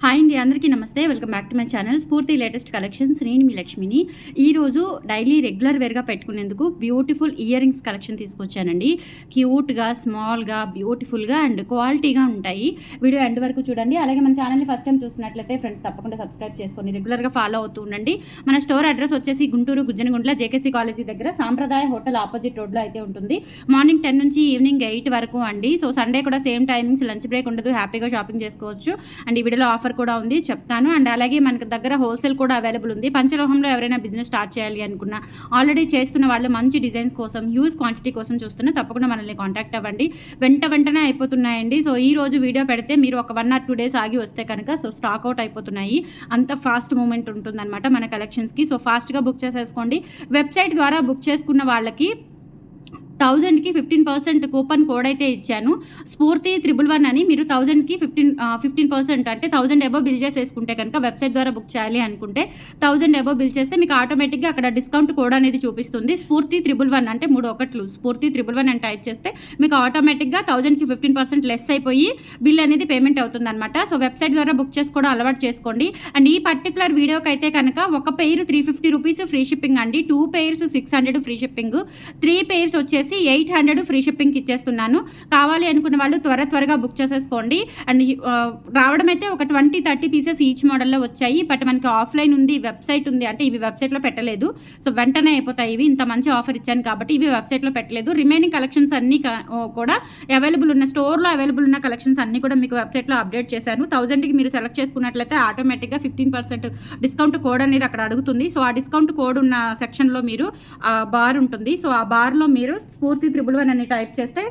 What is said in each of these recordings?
Hi అండి, అందరికీ నమస్తే. Welcome back to my channel Spoorthi latest collections. నేను మీ లక్ష్మిని. ఈరోజు డైలీ రెగ్యులర్ వేర్గా పెట్టుకునేందుకు బ్యూటిఫుల్ ఇయర్ రింగ్స్ కలెక్షన్ తీసుకొచ్చానండి. క్యూట్గా, స్మాల్గా, బ్యూటిఫుల్గా అండ్ క్వాలిటీగా ఉంటాయి. వీడియో ఎండ్ వరకు చూడండి. అలాగే మన ఛానల్ని ఫస్ట్ టైం చూస్తున్నట్లయితే ఫ్రెండ్స్ తప్పకుండా సబ్స్క్రైబ్ చేసుకొని రెగ్యులర్గా ఫాలో అవుతూ ఉండండి. మన స్టోర్ అడ్రస్ వచ్చేసి గుంటూరు గుజ్జనగుంట్ల జేకేసీ కాలేజీ దగ్గర సాంప్రదాయ హోటల్ ఆపోజిట్ రోడ్లో అయితే ఉంటుంది. మార్నింగ్ 10 నుంచి ఈవినింగ్ 8 వరకు అండి. సో సండే కూడా సేమ్ టైమింగ్స్, లంచ్ బ్రేక్ ఉండదు. హ్యాపీగా షాపింగ్ చేసుకోవచ్చు. అండ్ ఈ వీడియోలో ఆఫర్ కూడా ఉంది, చెప్తాను. అండ్ అలాగే మనకి దగ్గర హోల్సేల్ కూడా అవైలబుల్ ఉంది. పంచలోహంలో ఎవరైనా బిజినెస్ స్టార్ట్ చేయాలి అనుకున్నా, ఆల్రెడీ చేస్తున్న వాళ్ళు మంచి డిజైన్స్ కోసం, హ్యూజ్ క్వాంటిటీ కోసం చూస్తున్నా తప్పకుండా మనల్ని కాంటాక్ట్ అవ్వండి. వెంటనే అయిపోతున్నాయండి. సో ఈ రోజు వీడియో పెడితే మీరు ఒక 1 or 2 days ఆగి వస్తే కనుక సో స్టాక్ అవుట్ అయిపోతున్నాయి. అంత ఫాస్ట్ మూమెంట్ ఉంటుందన్నమాట మన కలెక్షన్స్కి. సో ఫాస్ట్గా బుక్ చేసేసుకోండి. వెబ్సైట్ ద్వారా బుక్ చేసుకున్న వాళ్ళకి 1000కి 15% కూపన్ కోడ్ అయితే ఇచ్చాను. స్ఫూర్తి 111 అని. మీరు 1000కి 15% అంటే 1000 అబోవ్ బిల్ చేసేసుకుంటే కనుక, వెబ్సైట్ ద్వారా బుక్ చేయాలి అనుకుంటే 1000 అబోవ్ బిల్ చేస్తే మీకు ఆటోమేటిక్గా అక్కడ డిస్కౌంట్ కోడ్ అనేది చూపిస్తుంది. స్ఫూర్తి 111 అంటే 3 1లు స్ఫూర్తి 111 అని టైప్ చేస్తే మీకు ఆటోమేటిక్గా 1000కి 15% లెస్ అయిపోయి బిల్ అనేది పేమెంట్ అవుతుంది అనమాట. సో వెబ్సైట్ ద్వారా బుక్ చేసుకోవడం అలవాటు చేసుకోండి. అండ్ ఈ పర్టికులర్ వీడియోకి అయితే కనుక ఒక పెయిర్ 350 రూపీస్ ఫ్రీ షిప్పింగ్ అండి. 2 pairs 600 ఫ్రీ షిప్పింగ్, 3 pairs వచ్చేసి 800 ఫ్రీ షిప్పింగ్కి ఇచ్చేస్తున్నాను. కావాలి అనుకున్న వాళ్ళు త్వరగా బుక్ చేసేసుకోండి. అండ్ రావడం అయితే ఒక 20-30 పీసెస్ ఈచ్ మోడల్లో వచ్చాయి. బట్ మనకి ఆఫ్లైన్ ఉంది, వెబ్సైట్ ఉంది. అంటే ఇవి వెబ్సైట్లో పెట్టలేదు. సో వెంటనే అయిపోతాయి. ఇవి ఇంత మంచి ఆఫర్ ఇచ్చాను కాబట్టి ఇవి వెబ్సైట్లో పెట్టలేదు. రిమైనింగ్ కలెక్షన్స్ అన్నీ కూడా అవైలబుల్ ఉన్న స్టోర్లో అవైలబుల్ ఉన్న కలెక్షన్స్ అన్నీ కూడా మీకు వెబ్సైట్లో అప్డేట్ చేశాను. 1000కి మీరు సెలెక్ట్ చేసుకున్నట్లయితే ఆటోమేటిక్గా 15% డిస్కౌంట్ కోడ్ అనేది అక్కడ అడుగుతుంది. సో ఆ డిస్కౌంట్ కోడ్ ఉన్న సెక్షన్లో మీరు బార్ ఉంటుంది. సో ఆ బార్లో మీరు స్ఫూర్తి 111 అని టైప్ చేస్తే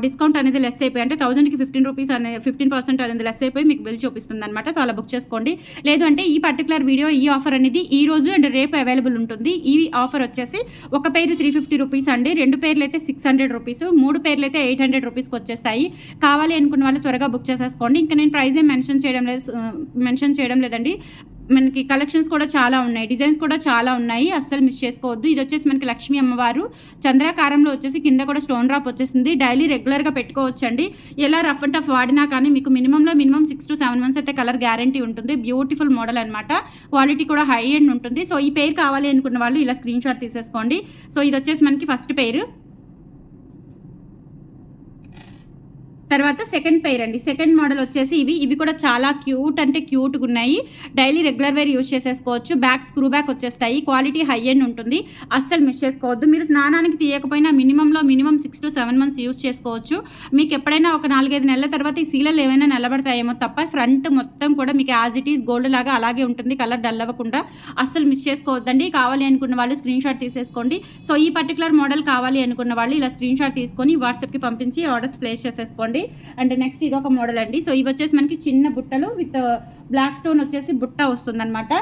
డిస్కౌంట్ అనేది లెస్ అయిపోయి, అంటే 1000కి 15 రూపీస్ అనే 15% అనేది లెస్ అయిపోయి మీకు బిల్ చూపిస్తుంది అనమాట. సో అలా బుక్ చేసుకోండి. లేదు అంటే ఈ పర్టికులర్ వీడియో, ఈ ఆఫర్ అనేది ఈ రోజు అండ్ రేపు అవైలబుల్ ఉంటుంది. ఈ ఆఫర్ వచ్చేసి ఒక పేరు 350 రూపీస్ అండి, 2 పేర్లు అయితే 600 రూపీస్, 3 పేర్లు అయితే 800 రూపీస్కి వచ్చేస్తాయి. కావాలి అనుకున్న వాళ్ళు త్వరగా బుక్ చేసేసుకోండి. ఇంకా నేను ప్రైజ్ ఏం మెన్షన్ చేయడం లేదండి. మనకి కలెక్షన్స్ కూడా చాలా ఉన్నాయి, డిజైన్స్ కూడా చాలా ఉన్నాయి, అస్సలు మిస్ చేసుకోవద్దు. ఇది వచ్చేసి మనకి లక్ష్మీ అమ్మవారు చంద్రాకారంలో వచ్చేసి కింద కూడా స్టోన్ డ్రాప్ వచ్చేసింది. డైలీ రెగ్యులర్గా పెట్టుకోవచ్చండి. ఎలా రఫ్ అండ్ టఫ్ వాడినా కానీ మీకు మినిమం 6 to 7 months అయితే కలర్ గ్యారంటీ ఉంటుంది. బ్యూటిఫుల్ మోడల్ అనమాట. క్వాలిటీ కూడా హై ఎండ్ ఉంటుంది. సో ఈ పేరు కావాలి అనుకున్న వాళ్ళు ఇలా స్క్రీన్ షాట్ తీసేసుకోండి. సో ఇది వచ్చేసి మనకి ఫస్ట్ పేరు. తర్వాత సెకండ్ పెయిర్ అండి. సెకండ్ మోడల్ వచ్చేసి ఇవి కూడా చాలా క్యూట్ అంటే క్యూట్గా ఉన్నాయి. డైలీ రెగ్యులర్ వేర్ యూజ్ చేసేసుకోవచ్చు. బ్యాక్ స్క్రూ బ్యాక్ వచ్చేస్తాయి. క్వాలిటీ హై ఎండ్ ఉంటుంది. అస్సలు మిస్ చేసుకోవద్దు. మీరు స్నానానికి తీయకపోయినా మినిమం 6 to 7 months యూజ్ చేసుకోవచ్చు. మీకు ఎప్పుడైనా ఒక 4-5 నెలల తర్వాత ఈ సీలలు ఏమైనా నిలబడతాయేమో తప్ప ఫ్రంట్ మొత్తం కూడా మీకు యాజ్ ఇట్ ఈస్ గోల్డ్ లాగా అలాగే ఉంటుంది. కలర్ డల్ అవ్వకుండా. అస్సలు మిస్ చేసుకోవద్దండి. కావాలి అనుకున్న వాళ్ళు స్క్రీన్ షాట్ తీసేసుకోండి. సో ఈ పర్టికులర్ మోడల్ కావాలి అనుకున్న వాళ్ళు ఇలా స్క్రీన్ షాట్ తీసుకొని వాట్సాప్కి పంపించి ఆర్డర్స్ ప్లేస్ చేసేసుకోండి. అండ్ నెక్స్ట్ ఇది ఒక మోడల్ అండి. సో ఇవి వచ్చేసి మనకి చిన్న బుట్టలు విత్ బ్లాక్ స్టోన్ వచ్చేసి బుట్ట వస్తుందన్నమాట.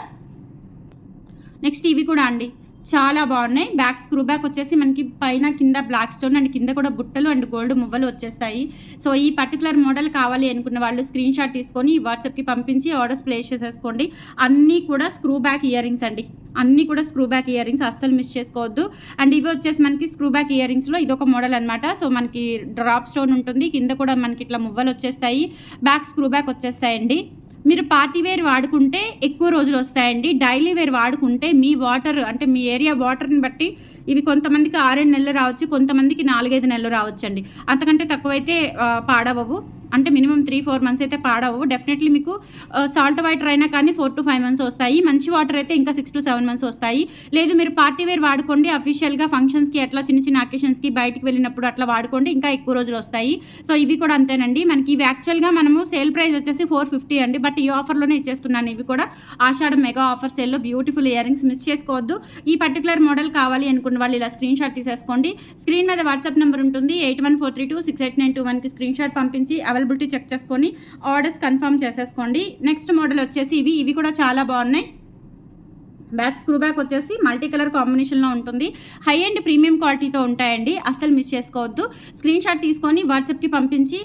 నెక్స్ట్ ఇవి కూడా అండి చాలా బాగున్నాయి. బ్యాక్ స్క్రూ బ్యాక్ వచ్చేసి మనకి పైన కింద బ్లాక్ స్టోన్ అండ్ కింద కూడా బుట్టలు అండ్ గోల్డ్ మువ్వలు వచ్చేస్తాయి. సో ఈ పర్టికులర్ మోడల్ కావాలి అనుకున్న వాళ్ళు స్క్రీన్ షాట్ తీసుకొని వాట్సాప్కి పంపించి ఆర్డర్స్ ప్లేస్ చేసేసుకోండి. అన్నీ కూడా స్క్రూ బ్యాక్ ఇయర్ రింగ్స్ అండి. అన్నీ కూడా స్క్రూ బ్యాక్ ఇయర్ రింగ్స్, అస్సలు మిస్ చేసుకోవద్దు. అండ్ ఇవి వచ్చేసి మనకి స్క్రూ బ్యాక్ ఇయర్ రింగ్స్లో ఇదొక మోడల్ అనమాట. సో మనకి డ్రాప్ స్టోన్ ఉంటుంది. కింద కూడా మనకి ఇట్లా మువ్వలు వచ్చేస్తాయి. బ్యాక్ స్క్రూ బ్యాక్ వచ్చేస్తాయండి. మీరు పార్టీ వేర్ వాడుకుంటే ఎక్కువ రోజులు వస్తాయండి. డైలీ వేర్ వాడుకుంటే మీ వాటర్ అంటే మీ ఏరియా వాటర్ని బట్టి ఇవి కొంతమందికి 6-7 నెలలు రావచ్చు, కొంతమందికి 4-5 నెలలు రావచ్చు అండి. అంతకంటే తక్కువైతే పాడవవు. అంటే మినిమం 3-4 months అయితే పాడవు. డెఫినెట్లీ మీకు సాల్ట్ వాటర్ అయినా కానీ 4 to 5 months వస్తాయి. మంచి వాటర్ అయితే ఇంకా 6 to 7 months వస్తాయి. లేదు మీరు పార్టీ వేర్ వాడుకోండి, అఫీషియల్గా ఫంక్షన్స్కి అట్లా చిన్న అకేషన్స్కి బయటికి వెళ్ళినప్పుడు అట్లా వాడుకోండి, ఇంకా ఎక్కువ రోజులు వస్తాయి. సో ఇవి కూడా అంతేనండి. మనకి ఇవి యాక్చువల్గా మనము సేల్ ప్రైస్ వచ్చేసి 450 అండి. బట్ ఈ ఆఫర్లోనే ఇచ్చేస్తున్నాను. ఇవి కూడా ఆషాఢం మెగా ఆఫర్ సేల్లో బ్యూటిఫుల్ ఇయర్ రింగ్స్, మిస్ చేసుకోవద్దు. ఈ పర్టికులర్ మోడల్ కావాలి అనుకున్న వాళ్ళు ఇలా స్క్రీన్ షాట్ తీసేసుకోండి. స్క్రీన్ మీద వాట్సాప్ నెంబర్ ఉంటుంది. 8143268921కి స్క్రీన్ షాట్ పంపించి అవైలబిలిటీ చెక్ చేసుకొని ఆర్డర్స్ కన్ఫర్మ్ చేసేసుకోండి. నెక్స్ట్ మోడల్ వచ్చేసి ఇవి కూడా చాలా బాగున్నాయి. బ్యాక్ స్క్రూ బ్యాక్ వచ్చేసి మల్టీ కలర్ కాంబినేషన్లో ఉంటుంది. హై అండ్ ప్రీమియం క్వాలిటీతో ఉంటాయండి. అస్సలు మిస్ చేసుకోవద్దు. స్క్రీన్ షాట్ తీసుకొని వాట్సాప్కి పంపించి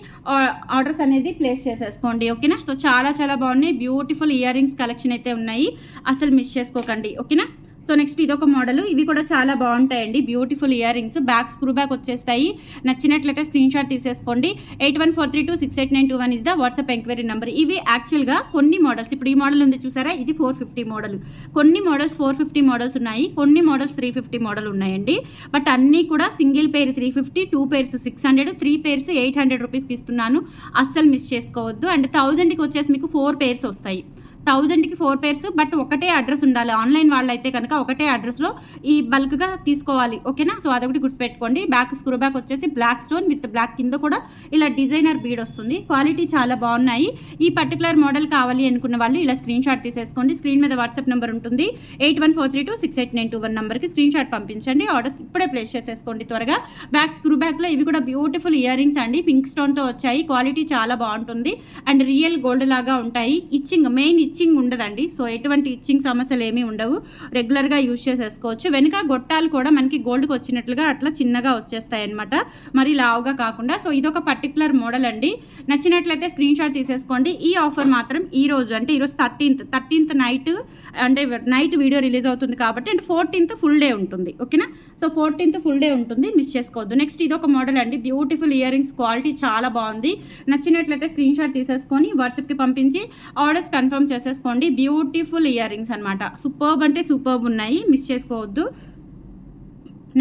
ఆర్డర్స్ అనేది ప్లేస్ చేసేసుకోండి. ఓకేనా. సో చాలా బాగున్నాయి. బ్యూటిఫుల్ ఇయర్ రింగ్స్ కలెక్షన్ అయితే ఉన్నాయి. అస్సలు మిస్ చేసుకోకండి. ఓకేనా. సో నెక్స్ట్ ఇదొక మోడల్. ఇవి కూడా చాలా బాగుంటాయండి. Beautiful ear rings, back screw back వచ్చేస్తాయి. నచ్చినట్లయితే స్క్రీన్ షాట్ తీసేసుకోండి. 8143268921 is the WhatsApp enquiry number. ఇవి యాక్చువల్గా కొన్ని మోడల్స్, ఇప్పుడు ఈ మోడల్ ఉంది చూసారా, ఇది 450 మోడల్. కొన్ని మోడల్స్ 450 మోడల్స్ ఉన్నాయి, కొన్ని మోడల్స్ 350 మోడల్ ఉన్నాయండి. బట్ అన్నీ కూడా సింగిల్ పేర్ 350, 2 పేర్స్ 600, 3 పేర్స్ 800 రూపీస్కి ఇస్తున్నాను. అస్సలు మిస్ చేసుకోవద్దు. అండ్ 1000కి వచ్చేసి మీకు 4 పేర్స్ వస్తాయి. 1000కి 4 పేర్స్, బట్ ఒకటే అడ్రస్ ఉండాలి. ఆన్లైన్ వాళ్ళైతే కనుక ఒకటే అడ్రస్లో ఈ బల్క్గా తీసుకోవాలి, ఓకేనా. సో అదొకటి గుర్తుపెట్టుకోండి. బ్యాక్ స్క్రూ బ్యాక్ వచ్చేసి బ్లాక్ స్టోన్ విత్ బ్లాక్ కింద కూడా ఇలా డిజైనర్ బీడ్ వస్తుంది. క్వాలిటీ చాలా బాగున్నాయి. ఈ పర్టికులర్ మోడల్ కావాలి అనుకున్న వాళ్ళు ఇలా స్క్రీన్ షాట్ తీసేసుకోండి. స్క్రీన్ మీద వాట్సాప్ నెంబర్ ఉంటుంది. 8143268921 నెంబర్కి స్క్రీన్ షాట్ పంపించండి. ఆర్డర్స్ ఇప్పుడే ప్లేస్ చేసేసుకోండి త్వరగా. బ్యాక్ స్క్రూ బ్యాక్లో ఇవి కూడా బ్యూటిఫుల్ ఇయర్ రింగ్స్ అండి, పింక్ స్టోన్తో వచ్చాయి. క్వాలిటీ చాలా బాగుంటుంది అండ్ రియల్ గోల్డ్ లాగా ఉంటాయి. మెయిన్ ఇచ్చింగ్ ఉండదండి. సో ఎటువంటి ఇచ్చింగ్ సమస్యలు ఏమీ ఉండవు. రెగ్యులర్గా యూజ్ చేసేసుకోవచ్చు. వెనుక గొట్టాలు కూడా మనకి గోల్డ్కి వచ్చినట్లుగా అట్లా చిన్నగా వచ్చేస్తాయి అనమాట, మరి లావుగా కాకుండా. సో ఇదొక పర్టికులర్ మోడల్ అండి. నచ్చినట్లయితే స్క్రీన్ షాట్ తీసేసుకోండి. ఈ ఆఫర్ మాత్రం ఈ రోజు అంటే ఈరోజు 13th నైట్, అంటే నైట్ వీడియో రిలీజ్ అవుతుంది కాబట్టి, అండ్ 14th ఫుల్ డే ఉంటుంది, ఓకేనా. సో 14th ఫుల్ డే ఉంటుంది, మిస్ చేసుకోవద్దు. నెక్స్ట్ ఇదొక మోడల్ అండి. బ్యూటిఫుల్ ఇయర్ రింగ్స్, క్వాలిటీ చాలా బాగుంది. నచ్చినట్లయితే స్క్రీన్ షాట్ తీసేసుకొని వాట్సాప్కి పంపించి ఆర్డర్స్ కన్ఫర్మ్ చేసేసుకోండి. బ్యూటిఫుల్ ఇయర్ రింగ్స్ అనమాట. సూపర్బ్ అంటే సూపర్బ్ ఉన్నాయి, మిస్ చేసుకోవద్దు.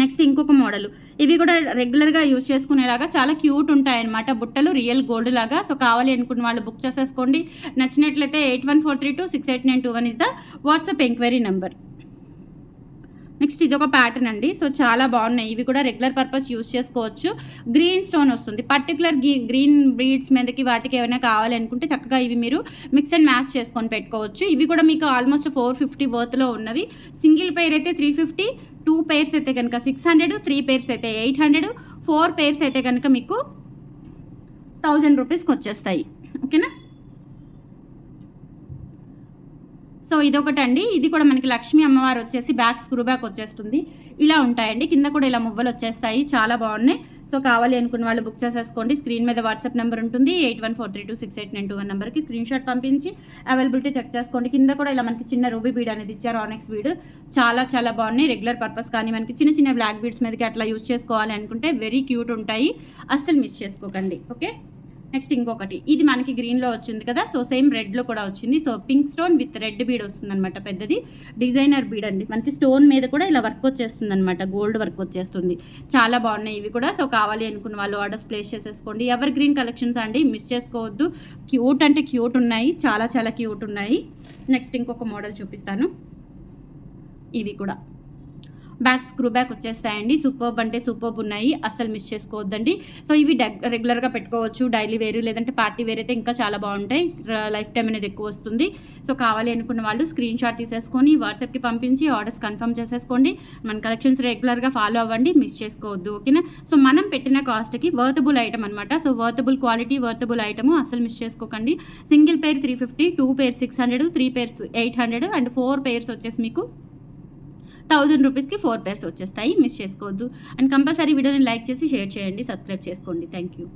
నెక్స్ట్ ఇంకొక మోడల్. ఇవి కూడా రెగ్యులర్గా యూజ్ చేసుకునేలాగా చాలా క్యూట్ ఉంటాయి అనమాట. బుట్టలు రియల్ గోల్డ్ లాగా. సో కావాలి అనుకున్న వాళ్ళు బుక్ చేసేసుకోండి. నచ్చినట్లయితే 8143268921 is the WhatsApp enquiry number. Next ఇది ఒక ప్యాటర్న్ అండి. సో చాలా బాగున్నాయి. ఇవి కూడా రెగ్యులర్ పర్పస్ యూజ్ చేసుకోవచ్చు. గ్రీన్ స్టోన్ వస్తుంది. పర్టికులర్ గ్రీన్ బీడ్స్ మీదకి వాటికి ఏమైనా కావాలనుకుంటే చక్కగా ఇవి మీరు మిక్స్ అండ్ మ్యాచ్ చేసుకొని పెట్టుకోవచ్చు. ఇవి కూడా మీకు ఆల్మోస్ట్ 450 వర్త్లో ఉన్నవి. సింగిల్ పేర్ అయితే 350, 2 పేర్స్ అయితే కనుక 600, 3 పేర్స్ అయితే 800, 4 పేర్స్ అయితే కనుక మీకు 1000 రూపీస్కి వచ్చేస్తాయి, ఓకేనా. సో ఇదొకటి అండి. ఇది కూడా మనకి లక్ష్మీ అమ్మవారు వచ్చేసి బ్యాక్ స్క్రూ బ్యాక్ వచ్చేస్తుంది. ఇలా ఉంటాయండి. కింద కూడా ఇలా మువ్వలు వచ్చేస్తాయి. చాలా బాగున్నాయి. సో కావాలి అనుకున్న వాళ్ళు బుక్ చేసేసుకోండి. స్క్రీన్ మీద వాట్సాప్ నెంబర్ ఉంటుంది. 8143268921 నెంబర్కి స్క్రీన్ షాట్ పంపించి అవైలబిలిటీ చెక్ చేసుకోండి. కింద కూడా ఇలా మనకి చిన్న రూబీ బీడ్ అనేది ఇచ్చారు, ఆనెక్స్ బీడ్. చాలా చాలా బాగున్నాయి. రెగ్యులర్ పర్పస్ కానీ మనకి చిన్న చిన్న బ్లాక్ బీడ్స్ మీదకి అట్లా యూజ్ చేసుకోవాలి అనుకుంటే వెరీ క్యూట్ ఉంటాయి. అస్సలు మిస్ చేసుకోకండి, ఓకే. నెక్స్ట్ ఇంకొకటి. ఇది మనకి గ్రీన్లో వచ్చింది కదా. సో సేమ్ రెడ్లో కూడా వచ్చింది. So pink stone with red bead వస్తుంది అనమాట. పెద్దది డిజైనర్ బీడ్ అండి. మనకి స్టోన్ మీద కూడా ఇలా వర్క్ వచ్చేస్తుంది అనమాట, గోల్డ్ వర్క్ వచ్చేస్తుంది. చాలా బాగున్నాయి ఇవి కూడా. సో కావాలి అనుకున్న వాళ్ళు ఆర్డర్స్ ప్లేస్ చేసేసుకోండి. ఎవర్ గ్రీన్ కలెక్షన్స్ అండి, మిస్ చేసుకోవద్దు. క్యూట్ అంటే క్యూట్ ఉన్నాయి, చాలా చాలా క్యూట్ ఉన్నాయి. నెక్స్ట్ ఇంకొక మోడల్ చూపిస్తాను. ఇవి కూడా బ్యాక్ స్క్రూ బ్యాక్ వచ్చేస్తాయండి. సూపర్బ్ అంటే సూపర్బ్ ఉన్నాయి, అస్సలు మిస్ చేసుకోవద్దండి. సో ఇవి రెగ్యులర్గా పెట్టుకోవచ్చు. డైలీ వేరు లేదంటే పార్టీ వేర్ అయితే ఇంకా చాలా బాగుంటాయి. లైఫ్ టైం అనేది ఎక్కువ వస్తుంది. సో కావాలి అనుకున్న వాళ్ళు స్క్రీన్ షాట్ తీసేసుకొని వాట్సాప్కి పంపించి ఆర్డర్స్ కన్ఫర్మ్ చేసేసుకోండి. మన కలెక్షన్స్ రెగ్యులర్గా ఫాలో అవ్వండి, మిస్ చేసుకోవద్దు, ఓకేనా. సో మనం పెట్టిన కాస్ట్కి వర్తబుల్ ఐటమ్ అనమాట. So worthable quality, worthable item, అస్సలు మిస్ చేసుకోకండి. Single pair 350, 2 pairs 600, 3 pairs 800 and 4 pairs వచ్చేసి మీకు 1000 రూపీస్కి 4 పేర్స్ వచ్చేస్తాయి, మిస్ చేసుకోవద్దు. అండ్ కంపల్సరీ వీడియోని లైక్ చేసి షేర్ చేయండి, సబ్స్క్రైబ్ చేసుకోండి. Thank you.